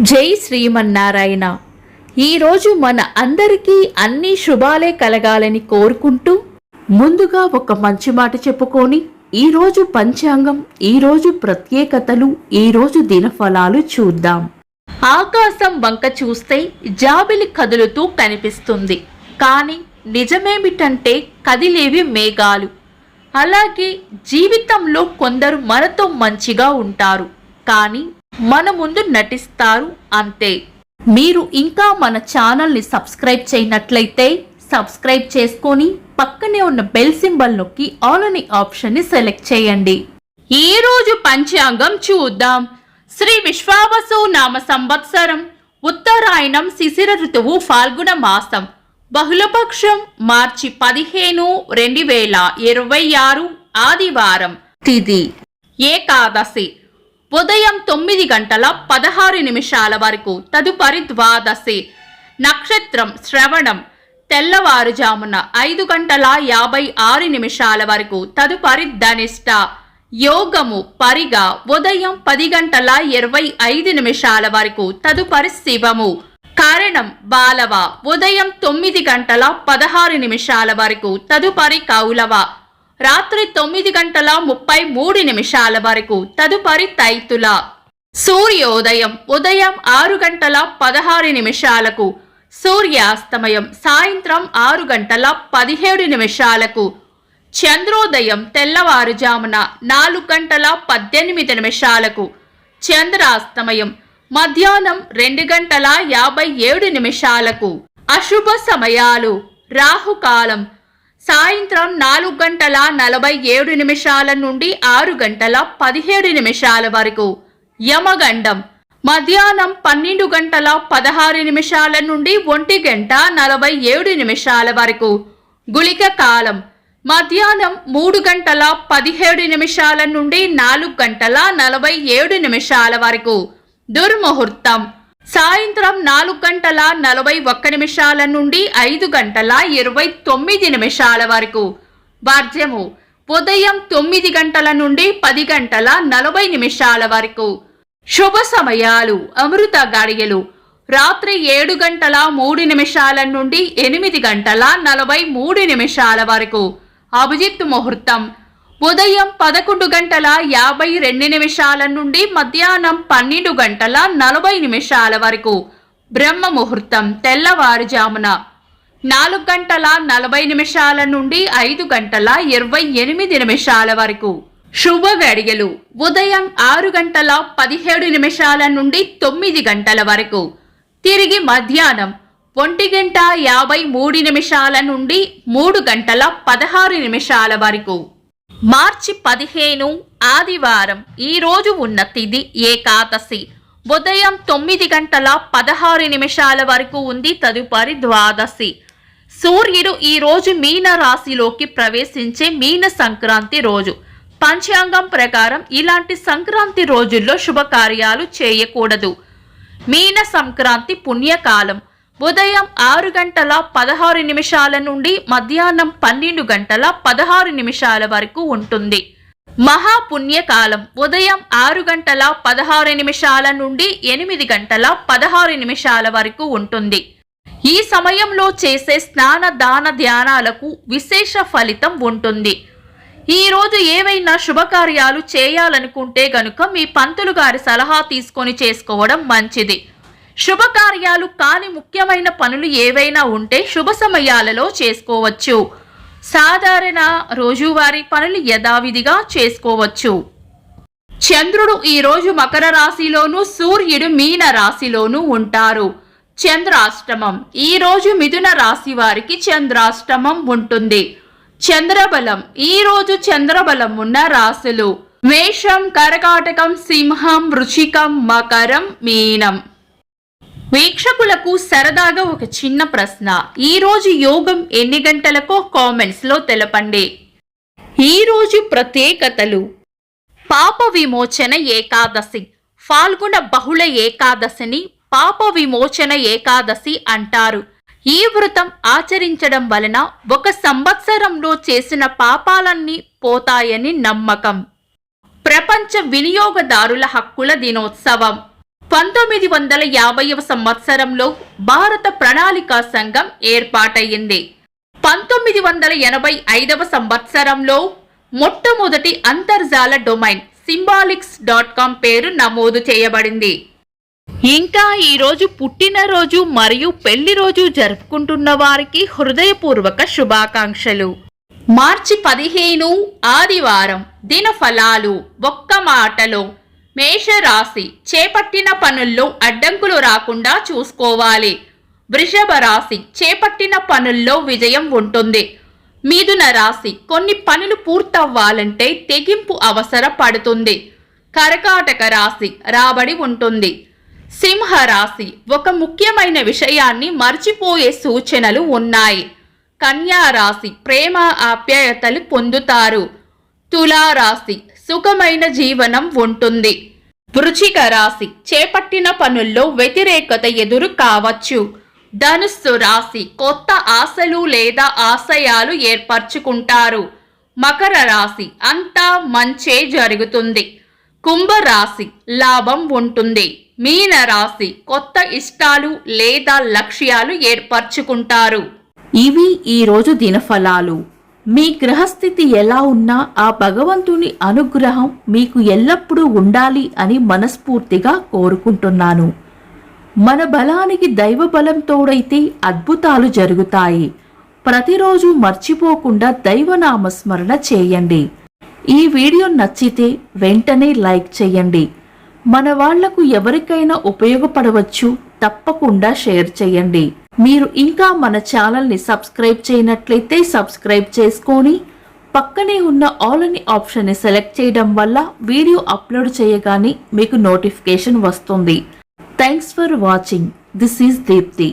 జై శ్రీమన్నారాయణ. ఈరోజు మన అందరికీ అన్ని శుభాలే కలగాలని కోరుకుంటూ ముందుగా ఒక మంచి మాట చెప్పుకొని ఈరోజు పంచాంగం, ఈరోజు ప్రత్యేకతలు, ఈరోజు దినఫలాలు చూద్దాం. ఆకాశం వంక చూస్తే జాబిలి కదులుతూ కనిపిస్తుంది. కానీ నిజమేమిటంటే కదిలేవి మేఘాలు. అలాగే జీవితంలో కొందరు మనతో మంచిగా ఉంటారు, కానీ మన ముందు నటిస్తారు, అంతే. మీరు ఇంకా మన ఛానల్ని సబ్స్క్రైబ్ చేయనట్లయితే సబ్స్క్రైబ్ చేసుకొని పక్కనే ఉన్న బెల్ సింబల్ నొక్కి ఆల్ అనే ఆప్షన్ని సెలెక్ట్ చేయండి. ఈ రోజు పంచాంగం చూద్దాం. శ్రీ విశ్వావసు నామ సంవత్సరం, ఉత్తరాయణం, శిశిర ఋతువు, ఫాల్గుణ మాసం, బహుళపక్షం, మార్చి 15, 2026, ఆదివారం. తిథి ఏకాదశి. ఉదయం 9:16 వరకు, తదుపరి ద్వాదశి. నక్షత్రం శ్రవణం. తెల్లవారుజామున 5:56 వరకు, తదుపరి ధనిష్ట. యోగము పరిగా ఉదయం 10:25 వరకు, తదుపరి శివము. కారణం బాలవ ఉదయం 9:16 వరకు, తదుపరి కౌలవ. రాత్రి 9:33 వరకు, తదుపరి తైతుల. సూర్యోదయం ఉదయం 6:16, సూర్యాస్తమయం సాయంత్రం 6:17. చంద్రోదయం తెల్లవారుజామున 4:18, చంద్రాస్తమయం మధ్యాహ్నం 2:57. అశుభ సమయాలు: రాహుకాలం సాయంత్రం 4:47 నుండి 6:17 వరకు. యమగండం మధ్యాహ్నం 12:16 నుండి 1:47 వరకు. గుళిక కాలం మధ్యాహ్నం 3:17 నుండి 4:47 వరకు. దుర్ముహూర్తం సాయంత్రం 4:41 నుండి 5:29 వరకు. వర్జము ఉదయం 9 గంటల నుండి 10:40 వరకు. శుభ సమయాలు: అమృత గడియలు రాత్రి 7:03 నుండి 8:43 వరకు. అభిజిత్ ముహూర్తం ఉదయం 11:52 నుండి మధ్యాహ్నం 12:40 వరకు. బ్రహ్మ ముహూర్తం తెల్లవారుజామున 4:40 నుండి 5:28 వరకు. శుభ గడియలు ఉదయం 6:17 నుండి 9 గంటల వరకు. తిరిగి మధ్యాహ్నం 1:53 నుండి 3:16 వరకు. మార్చి 15, ఆదివారం. ఈ రోజు ఉన్న తిథి ఏకాదశి. ఉదయం 9:16 వరకు ఉంది, తదుపరి ద్వాదశి. సూర్యుడు ఈ రోజు మీన రాశిలోకి ప్రవేశించే మీన సంక్రాంతి రోజు. పంచాంగం ప్రకారం ఇలాంటి సంక్రాంతి రోజుల్లో శుభకార్యాలు చేయకూడదు. మీన సంక్రాంతి పుణ్యకాలం ఉదయం 6:16 నుండి మధ్యాహ్నం 12:16 వరకు ఉంటుంది. మహాపుణ్యకాలం ఉదయం 6:16 నుండి 8:16 వరకు ఉంటుంది. ఈ సమయంలో చేసే స్నాన దాన ధ్యానాలకు విశేష ఫలితం ఉంటుంది. ఈ రోజు ఏవైనా శుభకార్యాలు చేయాలనుకుంటే గనుక మీ పంతులు గారి సలహా తీసుకొని చేసుకోవడం మంచిది. శుభకార్యాలు కాని ముఖ్యమైన పనులు ఏవైనా ఉంటే శుభ సమయాలలో చేసుకోవచ్చు. సాధారణ రోజువారీ పనులు యథావిధిగా చేసుకోవచ్చు. చంద్రుడు ఈ రోజు మకర రాశిలోను, సూర్యుడు మీన రాశిలోను ఉంటారు. చంద్రాష్టమం ఈ రోజు మిథున రాశి వారికి చంద్రాష్టమం ఉంటుంది. చంద్రబలం ఈ రోజు చంద్రబలం ఉన్న రాశులు: మేషం, కర్కాటకం, సింహం, వృశ్చికం, మకరం, మీనం. వీక్షకులకు సరదాగా ఒక చిన్న ప్రశ్న. ఈ రోజు యోగం ఎన్ని గంటలకో కామెంట్స్ లో తెలపండి. ఈ రోజు ప్రత్యేకతలు: పాప విమోచన ఏకాదశి. ఫాల్గుణ బహుళ ఏకాదశిని పాప విమోచన ఏకాదశి అంటారు. ఈ వ్రతం ఆచరించడం వలన ఒక సంవత్సరంలో చేసిన పాపాలన్నీ పోతాయని నమ్మకం. ప్రపంచ వినియోగదారుల హక్కుల దినోత్సవం. 1950వ సంవత్సరంలో భారత ప్రణాళికా సంఘం ఏర్పాటయ్యింది. 1985వ సంవత్సరంలో మొట్టమొదటి అంతర్జాల డొమైన్ symbolics.com పేరు నమోదు చేయబడింది. ఇంకా ఈరోజు పుట్టినరోజు మరియు పెళ్లి రోజు జరుపుకుంటున్న వారికి హృదయపూర్వక శుభాకాంక్షలు. మార్చి 15 ఆదివారం. దినఫలాలు. ఒక్క మాటలో మేషరాశి చేపట్టిన పనుల్లో అడ్డంకులు రాకుండా చూసుకోవాలి. వృషభ రాశి చేపట్టిన పనుల్లో విజయం ఉంటుంది. మిథున రాశి కొన్ని పనులు పూర్తవ్వాలంటే తెగింపు అవసరపడుతుంది. కర్కాటక రాశి రాబడి ఉంటుంది. సింహ రాశి ఒక ముఖ్యమైన విషయాన్ని మర్చిపోయే సూచనలు ఉన్నాయి. కన్యా రాశి ప్రేమ ఆప్యాయతలు పొందుతారు. తులా రాశి సుఖమైన జీవనం ఉంటుంది. వృశ్చిక రాశి చేపట్టిన పనుల్లో వ్యతిరేకత ఎదురు కావచ్చు. ధనుస్సు రాశి కొత్త ఆశలు లేదా ఆశయాలు ఏర్పరచుకుంటారు. మకర రాశి అంతా మంచే జరుగుతుంది. కుంభరాశి లాభం ఉంటుంది. మీన రాశి కొత్త ఇష్టాలు లేదా లక్ష్యాలు ఏర్పరచుకుంటారు. ఇవి ఈరోజు దినఫలాలు. మీ గ్రహస్థితి ఎలా ఉన్నా ఆ భగవంతుని అనుగ్రహం మీకు ఎల్లప్పుడూ ఉండాలి అని మనస్ఫూర్తిగా కోరుకుంటున్నాను. మన బలానికి దైవ బలం తోడైతే అద్భుతాలు జరుగుతాయి. ప్రతిరోజు మర్చిపోకుండా దైవనామస్మరణ చేయండి. ఈ వీడియో నచ్చితే వెంటనే లైక్ చేయండి. మన వాళ్లకు ఎవరికైనా ఉపయోగపడవచ్చు. తప్పకుండా షేర్ చేయండి. మీరు ఇంకా మన ఛానల్ని సబ్స్క్రైబ్ చేయనట్లయితే సబ్స్క్రైబ్ చేసుకొని పక్కనే ఉన్న ఆల్ అని ఆప్షన్ని సెలెక్ట్ చేయడం వల్ల వీడియో అప్లోడ్ చేయగానే మీకు నోటిఫికేషన్ వస్తుంది. Thanks for watching. This is Deepti.